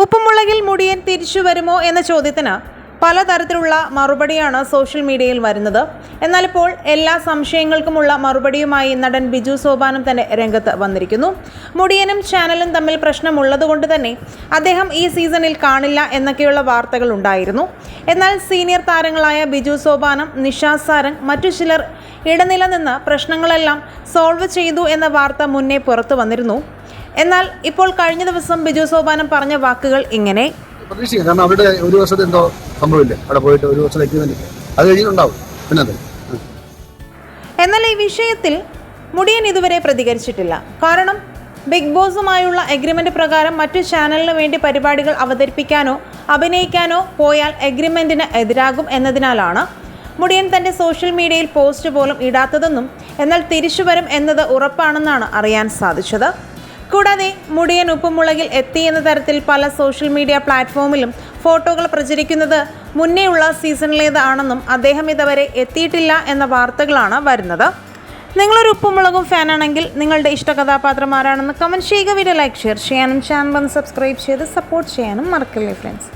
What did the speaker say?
ഉപ്പുമുളകിൽ മുടിയൻ തിരിച്ചു വരുമോ എന്ന ചോദ്യത്തിന് പലതരത്തിലുള്ള മറുപടിയാണ് സോഷ്യൽ മീഡിയയിൽ വരുന്നത്. എന്നാൽ ഇപ്പോൾ എല്ലാ സംശയങ്ങൾക്കുമുള്ള മറുപടിയുമായി നടൻ ബിജു സോപാനം തന്നെ രംഗത്ത് വന്നിരിക്കുന്നു. മുടിയനും ചാനലും തമ്മിൽ പ്രശ്നമുള്ളതുകൊണ്ട് തന്നെ അദ്ദേഹം ഈ സീസണിൽ കാണില്ല എന്നൊക്കെയുള്ള വാർത്തകൾ ഉണ്ടായിരുന്നു. എന്നാൽ സീനിയർ താരങ്ങളായ ബിജു സോപാനം, നിഷാദ് സാരംഗ്, മറ്റു ചിലർ ഇടനില നിന്ന് പ്രശ്നങ്ങളെല്ലാം സോൾവ് ചെയ്തു എന്ന വാർത്ത മുന്നേ പുറത്തു വന്നിരുന്നു. എന്നാൽ ഇപ്പോൾ കഴിഞ്ഞ ദിവസം ബിജു സോപാനം പറഞ്ഞ വാക്കുകൾ ഇങ്ങനെ: കാരണം അവിടെ ഒരു വർഷത്തെ എന്തോ സംഭവമില്ലേ, അവിടെ പോയിട്ട് ഒരു വർഷം അത് കഴിഞ്ഞിട്ടുണ്ടാവും. എന്നാൽ ഈ വിഷയത്തിൽ മുടിയൻ ഇതുവരെ പ്രതികരിച്ചിട്ടില്ല. കാരണം ബിഗ് ബോസുമായുള്ള എഗ്രിമെന്റ് പ്രകാരം മറ്റു ചാനലിന് വേണ്ടി പരിപാടികൾ അവതരിപ്പിക്കാനോ അഭിനയിക്കാനോ പോയാൽ എഗ്രിമെന്റിന് എതിരാകും എന്നതിനാലാണ് മുടിയൻ തന്റെ സോഷ്യൽ മീഡിയയിൽ പോസ്റ്റ് പോലും ഇടാത്തതെന്നും എന്നാൽ തിരിച്ചുവരും എന്നത് ഉറപ്പാണെന്നാണ് അറിയാൻ സാധിച്ചത്. കൂടാതെ മുടിയൻ ഉപ്പുമുളകിൽ എത്തി എന്ന തരത്തിൽ പല സോഷ്യൽ മീഡിയ പ്ലാറ്റ്ഫോമിലും ഫോട്ടോകൾ പ്രചരിക്കുന്നത് മുന്നേയുള്ള സീസണിലേതാണെന്നും അദ്ദേഹം ഇതുവരെ എത്തിയിട്ടില്ല എന്ന വാർത്തകളാണ് വരുന്നത്. നിങ്ങളൊരു ഉപ്പുമുളകും ഫാനാണെങ്കിൽ നിങ്ങളുടെ ഇഷ്ട കഥാപാത്രം ആരാണെന്ന് കമൻറ്റ് ചെയ്യുക. വീഡിയോ ലൈക്ക്, ഷെയർ ചെയ്യാനും ചാനൽ ഒന്ന് സബ്സ്ക്രൈബ് ചെയ്ത് സപ്പോർട്ട് ചെയ്യാനും മറക്കില്ലേ ഫ്രണ്ട്സ്.